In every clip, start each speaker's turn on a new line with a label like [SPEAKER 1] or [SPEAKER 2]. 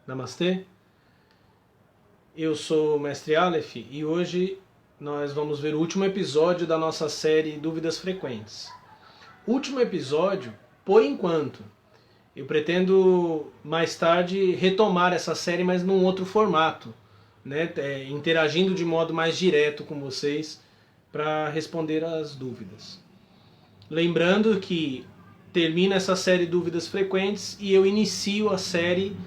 [SPEAKER 1] Namastê, eu sou o Mestre Aleph e hoje nós vamos ver o último episódio da nossa série Dúvidas Frequentes. Último episódio, por enquanto. Eu pretendo mais tarde retomar essa série, mas num outro formato, né? Interagindo de modo mais direto com vocês para responder as dúvidas. Lembrando que termina essa série Dúvidas Frequentes e eu inicio a série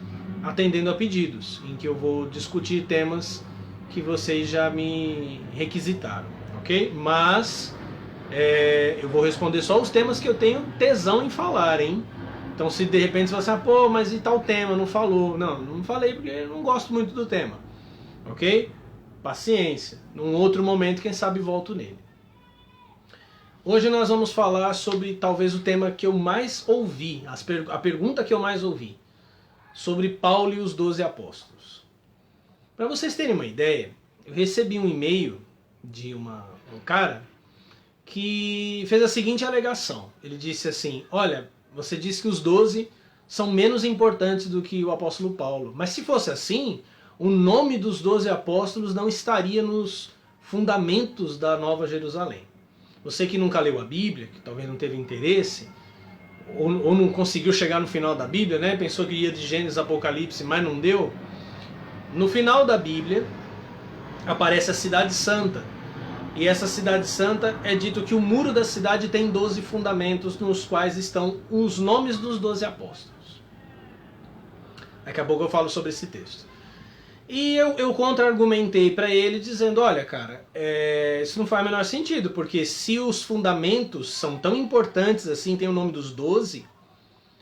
[SPEAKER 1] atendendo a pedidos, em que eu vou discutir temas que vocês já me requisitaram, ok? Mas eu vou responder só os temas que eu tenho tesão em falar, hein? Então se de repente você fala, pô, mas e tal tema, não falou? Não falei porque eu não gosto muito do tema, ok? Paciência, num outro momento quem sabe volto nele. Hoje nós vamos falar sobre talvez o tema que eu mais ouvi, a pergunta que eu mais ouvi, sobre Paulo e os 12 apóstolos. Para vocês terem uma ideia, eu recebi um e-mail de um cara que fez a seguinte alegação. Ele disse assim, olha, você disse que os 12 são menos importantes do que o apóstolo Paulo, mas se fosse assim, o nome dos 12 apóstolos não estaria nos fundamentos da Nova Jerusalém. Você que nunca leu a Bíblia, que talvez não teve interesse, ou não conseguiu chegar no final da Bíblia, né? Pensou que ia de Gênesis a Apocalipse, mas não deu. No final da Bíblia aparece a Cidade Santa. E essa Cidade Santa é dito que o muro da cidade tem 12 fundamentos, nos quais estão os nomes dos 12 apóstolos. Daqui a pouco eu falo sobre esse texto. E eu contra-argumentei para ele dizendo, olha cara, isso não faz o menor sentido, porque se os fundamentos são tão importantes assim, tem o nome dos 12,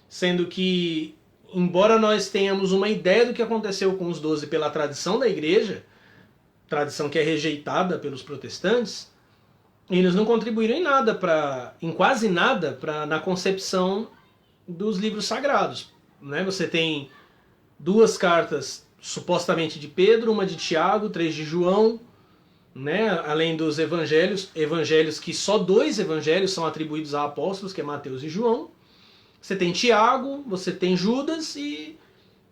[SPEAKER 1] sendo que, embora nós tenhamos uma ideia do que aconteceu com os 12 pela tradição da igreja, tradição que é rejeitada pelos protestantes, eles não contribuíram em quase nada na concepção dos livros sagrados, né? Você tem 2 cartas supostamente de Pedro, uma de Tiago, 3 de João, né? Além dos evangelhos que só 2 evangelhos são atribuídos a apóstolos, que é Mateus e João. Você tem Tiago, você tem Judas e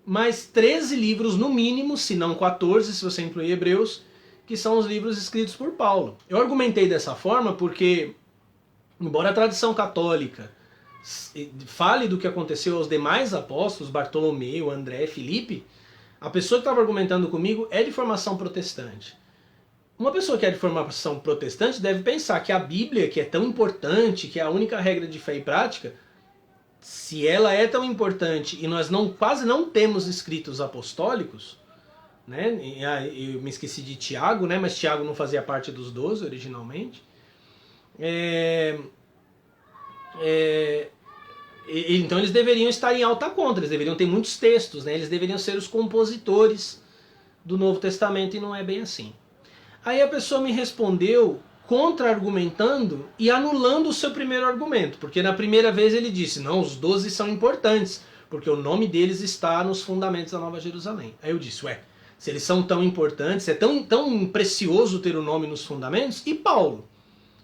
[SPEAKER 1] mais 13 livros no mínimo, se não 14, se você incluir Hebreus, que são os livros escritos por Paulo. Eu argumentei dessa forma porque, embora a tradição católica fale do que aconteceu aos demais apóstolos, Bartolomeu, André, Filipe, a pessoa que estava argumentando comigo é de formação protestante. Uma pessoa que é de formação protestante deve pensar que a Bíblia, que é tão importante, que é a única regra de fé e prática, se ela é tão importante e nós quase não temos escritos apostólicos, né? Eu me esqueci de Tiago, né? Mas Tiago não fazia parte dos 12 originalmente. Então eles deveriam estar em alta conta, eles deveriam ter muitos textos, né? Eles deveriam ser os compositores do Novo Testamento e não é bem assim. Aí a pessoa me respondeu contra-argumentando e anulando o seu primeiro argumento, porque na primeira vez ele disse, não, os 12 são importantes, porque o nome deles está nos fundamentos da Nova Jerusalém. Aí eu disse, se eles são tão importantes, é tão precioso ter o nome nos fundamentos, e Paulo,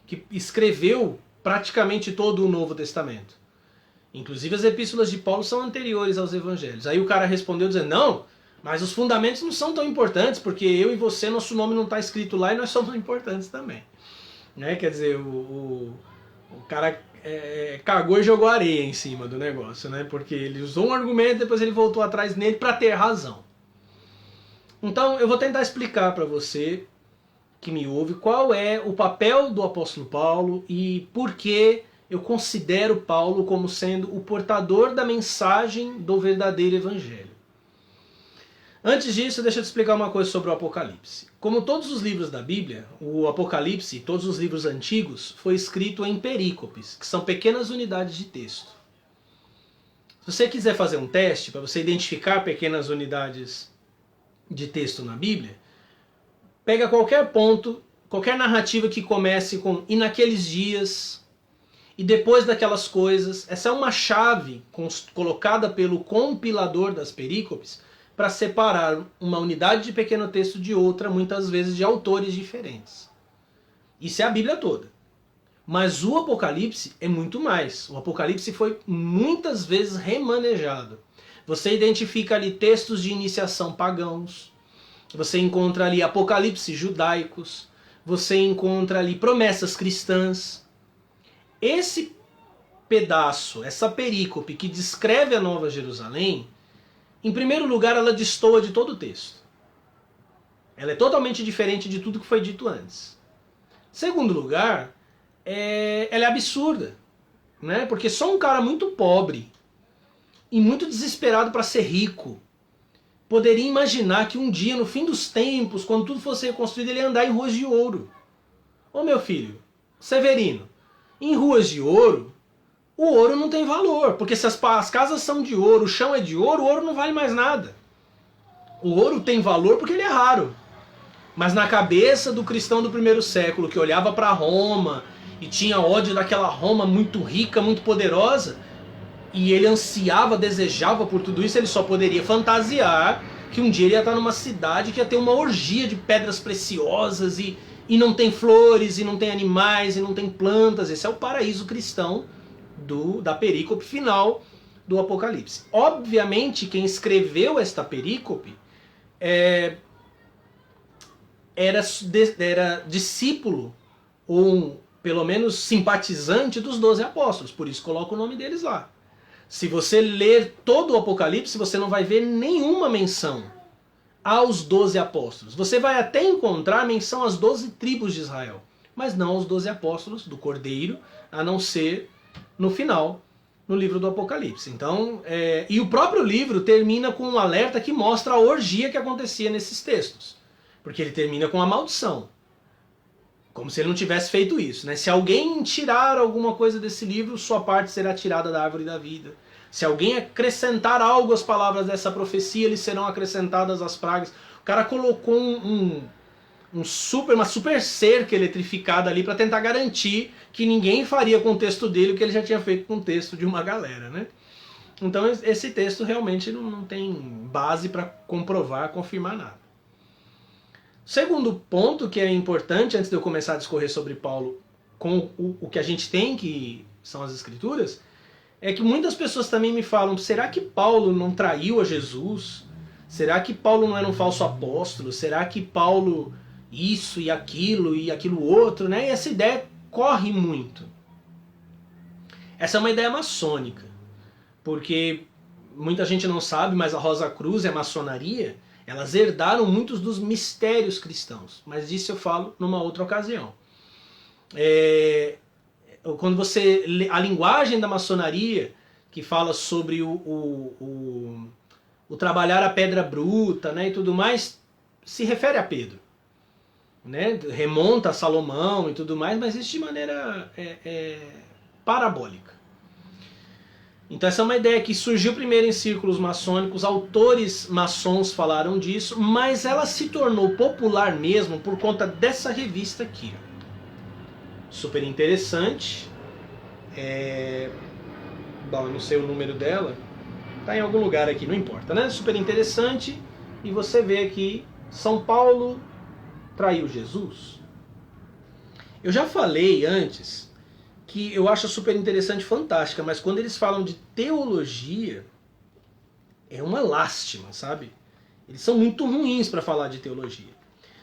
[SPEAKER 1] que escreveu praticamente todo o Novo Testamento. Inclusive as epístolas de Paulo são anteriores aos evangelhos. Aí o cara respondeu dizendo, não, mas os fundamentos não são tão importantes, porque eu e você, nosso nome não está escrito lá e nós somos importantes também. Né? Quer dizer, o cara cagou e jogou areia em cima do negócio, né? Porque ele usou um argumento e depois ele voltou atrás nele para ter razão. Então eu vou tentar explicar para você que me ouve qual é o papel do apóstolo Paulo e por que eu considero Paulo como sendo o portador da mensagem do verdadeiro evangelho. Antes disso, deixa eu te explicar uma coisa sobre o Apocalipse. Como todos os livros da Bíblia, o Apocalipse, todos os livros antigos, foi escrito em perícopes, que são pequenas unidades de texto. Se você quiser fazer um teste para você identificar pequenas unidades de texto na Bíblia, pega qualquer ponto, qualquer narrativa que comece com "e naqueles dias", e depois daquelas coisas. Essa é uma chave colocada pelo compilador das perícopes para separar uma unidade de pequeno texto de outra, muitas vezes de autores diferentes. Isso é a Bíblia toda. Mas o Apocalipse é muito mais. O Apocalipse foi muitas vezes remanejado. Você identifica ali textos de iniciação pagãos, você encontra ali apocalipse judaicos, você encontra ali promessas cristãs. Esse pedaço, essa perícope que descreve a Nova Jerusalém, em primeiro lugar, ela destoa de todo o texto. Ela é totalmente diferente de tudo que foi dito antes. Segundo lugar, ela é absurda, né? Porque só um cara muito pobre e muito desesperado para ser rico poderia imaginar que um dia, no fim dos tempos, quando tudo fosse reconstruído, ele ia andar em ruas de ouro. Ô meu filho, Severino, em ruas de ouro, o ouro não tem valor, porque se as casas são de ouro, o chão é de ouro, o ouro não vale mais nada. O ouro tem valor porque ele é raro. Mas na cabeça do cristão do primeiro século, que olhava para Roma e tinha ódio daquela Roma muito rica, muito poderosa, e ele ansiava, desejava por tudo isso, ele só poderia fantasiar que um dia ele ia estar numa cidade que ia ter uma orgia de pedras preciosas e não tem flores, e não tem animais, e não tem plantas. Esse é o paraíso cristão da perícope final do Apocalipse. Obviamente, quem escreveu esta perícope era discípulo, ou pelo menos simpatizante dos 12 apóstolos, por isso coloca o nome deles lá. Se você ler todo o Apocalipse, você não vai ver nenhuma menção aos 12 apóstolos. Você vai até encontrar menção às 12 tribos de Israel, mas não aos 12 apóstolos do Cordeiro, a não ser no final, no livro do Apocalipse. Então, e o próprio livro termina com um alerta que mostra a orgia que acontecia nesses textos. Porque ele termina com a maldição. Como se ele não tivesse feito isso, né? Se alguém tirar alguma coisa desse livro, sua parte será tirada da árvore da vida. Se alguém acrescentar algo às palavras dessa profecia, lhes serão acrescentadas as pragas. O cara colocou uma super cerca eletrificada ali para tentar garantir que ninguém faria com o texto dele o que ele já tinha feito com o texto de uma galera, né? Então esse texto realmente não tem base para comprovar, confirmar nada. Segundo ponto que é importante, antes de eu começar a discorrer sobre Paulo, com o que a gente tem, que são as Escrituras, é que muitas pessoas também me falam, será que Paulo não traiu a Jesus? Será que Paulo não era um falso apóstolo? Será que Paulo isso e aquilo outro, né? E essa ideia corre muito. Essa é uma ideia maçônica, porque muita gente não sabe, mas a Rosa Cruz e a maçonaria, elas herdaram muitos dos mistérios cristãos, mas disso eu falo numa outra ocasião. Quando você lê a linguagem da maçonaria, que fala sobre o trabalhar a pedra bruta, né, e tudo mais, se refere a Pedro. Né? Remonta a Salomão e tudo mais, mas isso de maneira parabólica. Então essa é uma ideia que surgiu primeiro em círculos maçônicos, autores maçons falaram disso, mas ela se tornou popular mesmo por conta dessa revista aqui. Super interessante. Bom, eu não sei o número dela, tá em algum lugar aqui, não importa, né? Super interessante, e você vê aqui, São Paulo traiu Jesus. Eu já falei antes que eu acho super interessante, fantástica, mas quando eles falam de teologia, é uma lástima, sabe? Eles são muito ruins para falar de teologia.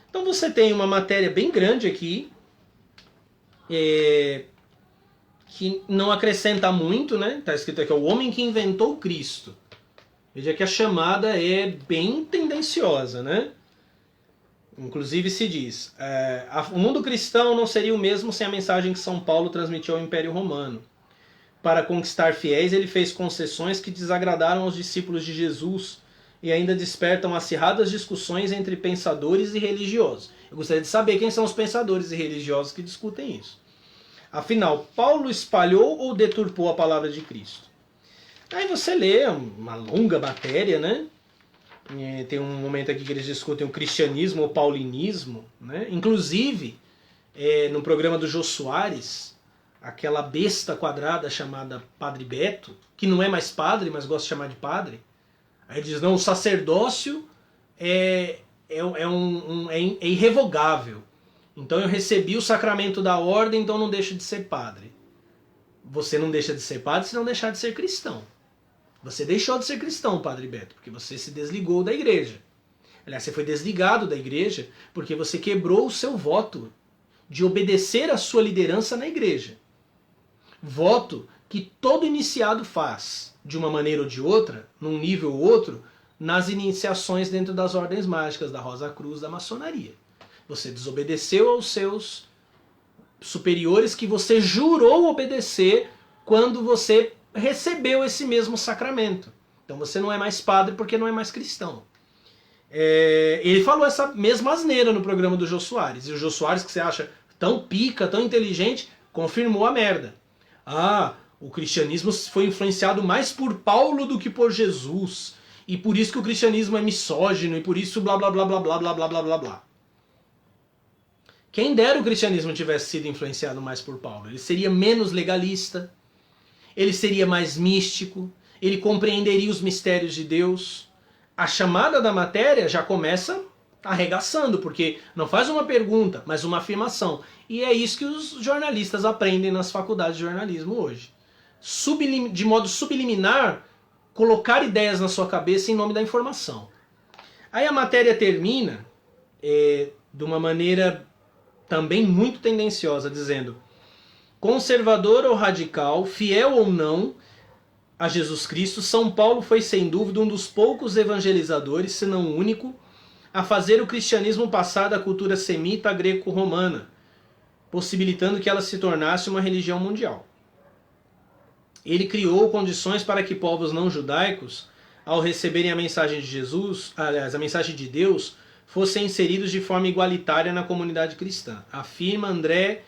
[SPEAKER 1] Então você tem uma matéria bem grande aqui, que não acrescenta muito, né? Está escrito aqui, o homem que inventou Cristo. Veja que a chamada é bem tendenciosa, né? Inclusive se diz, o mundo cristão não seria o mesmo sem a mensagem que São Paulo transmitiu ao Império Romano. Para conquistar fiéis, ele fez concessões que desagradaram aos discípulos de Jesus e ainda despertam acirradas discussões entre pensadores e religiosos. Eu gostaria de saber quem são os pensadores e religiosos que discutem isso. Afinal, Paulo espalhou ou deturpou a palavra de Cristo? Aí você lê uma longa matéria, né? Tem um momento aqui que eles discutem o cristianismo ou paulinismo, né? Inclusive, no programa do Jô Soares, aquela besta quadrada chamada Padre Beto, que não é mais padre, mas gosta de chamar de padre, aí ele diz, não, o sacerdócio é irrevogável. Então eu recebi o sacramento da ordem, então não deixo de ser padre. Você não deixa de ser padre se não deixar de ser cristão. Você deixou de ser cristão, Padre Beto, porque você se desligou da igreja. Aliás, você foi desligado da igreja porque você quebrou o seu voto de obedecer à sua liderança na igreja. Voto que todo iniciado faz, de uma maneira ou de outra, num nível ou outro, nas iniciações dentro das ordens mágicas, da Rosa Cruz, da maçonaria. Você desobedeceu aos seus superiores que você jurou obedecer quando você recebeu esse mesmo sacramento. Então você não é mais padre porque não é mais cristão. Ele falou essa mesma asneira no programa do Jô Soares. E o Jô Soares, que você acha tão pica, tão inteligente, confirmou a merda. Ah, o cristianismo foi influenciado mais por Paulo do que por Jesus. E por isso que o cristianismo é misógino, e por isso blá blá blá blá blá blá blá blá blá blá. Quem dera o cristianismo tivesse sido influenciado mais por Paulo. Ele seria menos legalista, ele seria mais místico, ele compreenderia os mistérios de Deus. A chamada da matéria já começa arregaçando, porque não faz uma pergunta, mas uma afirmação. E é isso que os jornalistas aprendem nas faculdades de jornalismo hoje. De modo subliminar, colocar ideias na sua cabeça em nome da informação. Aí a matéria termina de uma maneira também muito tendenciosa, dizendo: conservador ou radical, fiel ou não a Jesus Cristo, São Paulo foi sem dúvida um dos poucos evangelizadores, se não o único, a fazer o cristianismo passar da cultura semita greco-romana, possibilitando que ela se tornasse uma religião mundial. Ele criou condições para que povos não judaicos, ao receberem a mensagem de Jesus, aliás, a mensagem de Deus, fossem inseridos de forma igualitária na comunidade cristã. Afirma André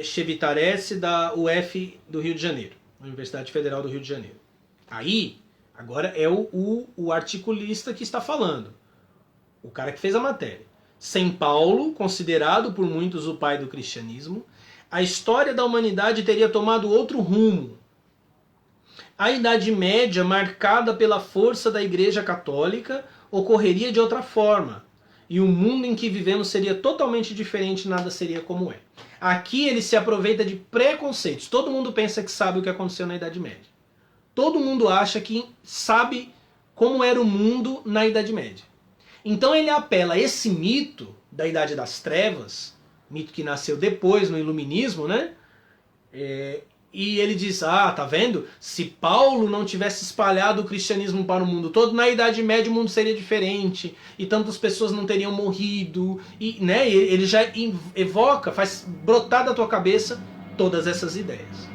[SPEAKER 1] Chevitarese, da UF do Rio de Janeiro, Universidade Federal do Rio de Janeiro. Aí, agora é o articulista que está falando, o cara que fez a matéria. Sem Paulo, considerado por muitos o pai do cristianismo, a história da humanidade teria tomado outro rumo. A Idade Média, marcada pela força da Igreja Católica, ocorreria de outra forma. E o mundo em que vivemos seria totalmente diferente, nada seria como é. Aqui ele se aproveita de preconceitos. Todo mundo pensa que sabe o que aconteceu na Idade Média. Todo mundo acha que sabe como era o mundo na Idade Média. Então ele apela a esse mito da Idade das Trevas, mito que nasceu depois no Iluminismo, né? E ele diz, tá vendo? Se Paulo não tivesse espalhado o cristianismo para o mundo todo, na Idade Média o mundo seria diferente, e tantas pessoas não teriam morrido, e, né, ele já evoca, faz brotar da tua cabeça todas essas ideias.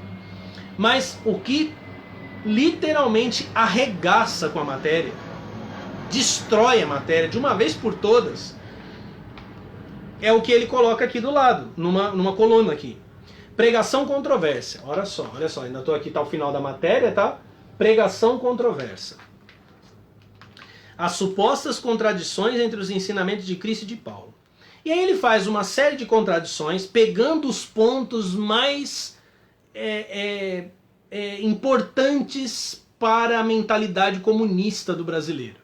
[SPEAKER 1] Mas o que literalmente arregaça com a matéria, destrói a matéria de uma vez por todas, é o que ele coloca aqui do lado, numa coluna aqui. Pregação controversa. Olha só, ainda estou aqui, tá o final da matéria, tá? Pregação controversa. As supostas contradições entre os ensinamentos de Cristo e de Paulo. E aí ele faz uma série de contradições, pegando os pontos mais importantes para a mentalidade comunista do brasileiro.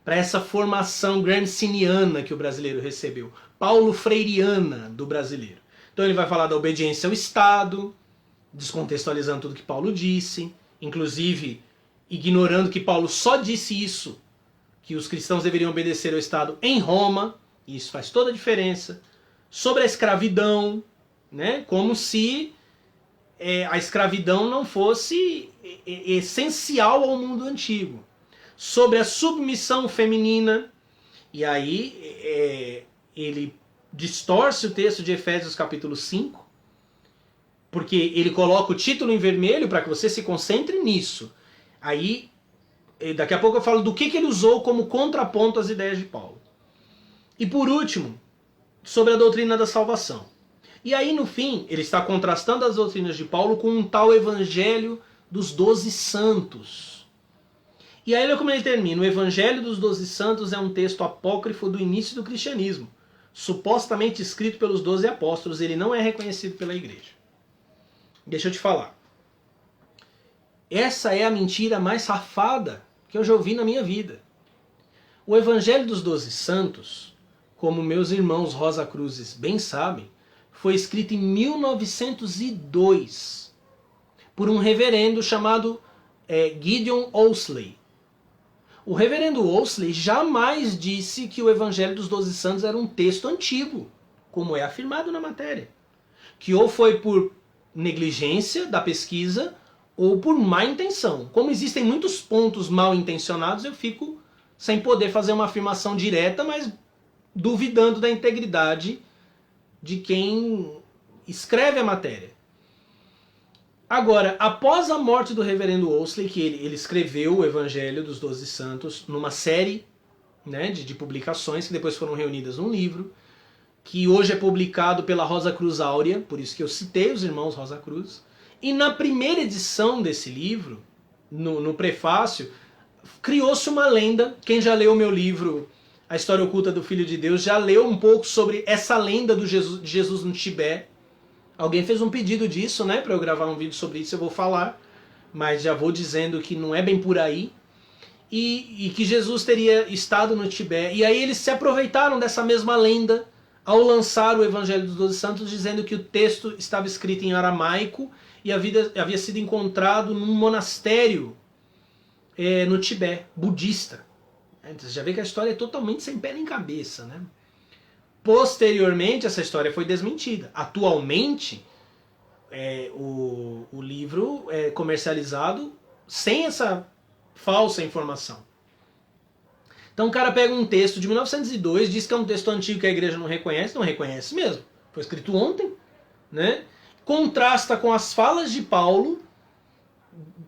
[SPEAKER 1] Para essa formação gramsciana que o brasileiro recebeu. Paulo Freireana do brasileiro. Então ele vai falar da obediência ao Estado, descontextualizando tudo que Paulo disse, inclusive ignorando que Paulo só disse isso, que os cristãos deveriam obedecer ao Estado em Roma, e isso faz toda a diferença. Sobre a escravidão, né, como se a escravidão não fosse essencial ao mundo antigo. Sobre a submissão feminina, e aí ele distorce o texto de Efésios capítulo 5, porque ele coloca o título em vermelho para que você se concentre nisso. Aí, daqui a pouco eu falo do que ele usou como contraponto às ideias de Paulo. E por último, sobre a doutrina da salvação. E aí no fim, ele está contrastando as doutrinas de Paulo com um tal evangelho dos 12 santos. E aí olha como ele termina. O evangelho dos 12 santos é um texto apócrifo do início do cristianismo, supostamente escrito pelos 12 apóstolos. Ele não é reconhecido pela igreja. Deixa eu te falar. Essa é a mentira mais safada que eu já ouvi na minha vida. O Evangelho dos 12 Santos, como meus irmãos Rosa Cruzes bem sabem, foi escrito em 1902 por um reverendo chamado Gideon Ousley. O reverendo Ousley jamais disse que o Evangelho dos 12 Santos era um texto antigo, como é afirmado na matéria. Que ou foi por negligência da pesquisa ou por má intenção. Como existem muitos pontos mal intencionados, eu fico sem poder fazer uma afirmação direta, mas duvidando da integridade de quem escreve a matéria. Agora, após a morte do reverendo Ousley, que ele escreveu o Evangelho dos 12 Santos numa série, né, de publicações que depois foram reunidas num livro, que hoje é publicado pela Rosa Cruz Áurea, por isso que eu citei os irmãos Rosa Cruz. E na primeira edição desse livro, no prefácio, criou-se uma lenda. Quem já leu o meu livro, A História Oculta do Filho de Deus, já leu um pouco sobre essa lenda de Jesus no Tibete. Alguém fez um pedido disso, né, para eu gravar um vídeo sobre isso, eu vou falar, mas já vou dizendo que não é bem por aí. E que Jesus teria estado no Tibete. E aí eles se aproveitaram dessa mesma lenda ao lançar o Evangelho dos 12 Santos, dizendo que o texto estava escrito em aramaico e havia sido encontrado num monastério no Tibete, budista. Você já vê que a história é totalmente sem pé nem cabeça, né? Posteriormente, essa história foi desmentida. Atualmente, o livro é comercializado sem essa falsa informação. Então o cara pega um texto de 1902, diz que é um texto antigo que a igreja não reconhece mesmo. Foi escrito ontem, né? Contrasta com as falas de Paulo,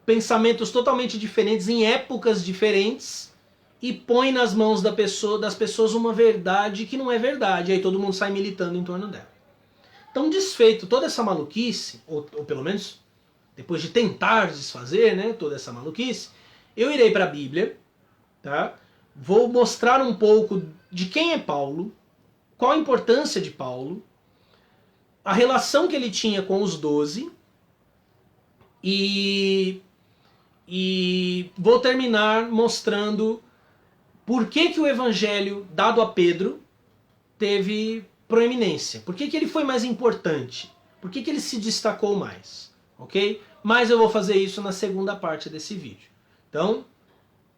[SPEAKER 1] pensamentos totalmente diferentes, em épocas diferentes, e põe nas mãos das pessoas uma verdade que não é verdade. E aí todo mundo sai militando em torno dela. Então, desfeito toda essa maluquice, ou pelo menos depois de tentar desfazer, né, toda essa maluquice, eu irei para a Bíblia, tá? Vou mostrar um pouco de quem é Paulo, qual a importância de Paulo, a relação que ele tinha com os 12, e vou terminar mostrando por que o evangelho dado a Pedro teve proeminência. Por que ele foi mais importante? Por que ele se destacou mais? Ok? Mas eu vou fazer isso na segunda parte desse vídeo. Então,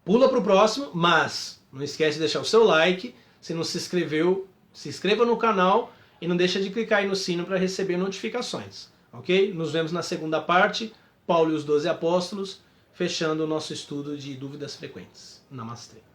[SPEAKER 1] pula para o próximo, mas não esquece de deixar o seu like. Se não se inscreveu, se inscreva no canal e não deixa de clicar aí no sino para receber notificações. Ok? Nos vemos na segunda parte, Paulo e os 12 Apóstolos, fechando o nosso estudo de dúvidas frequentes. Namastê.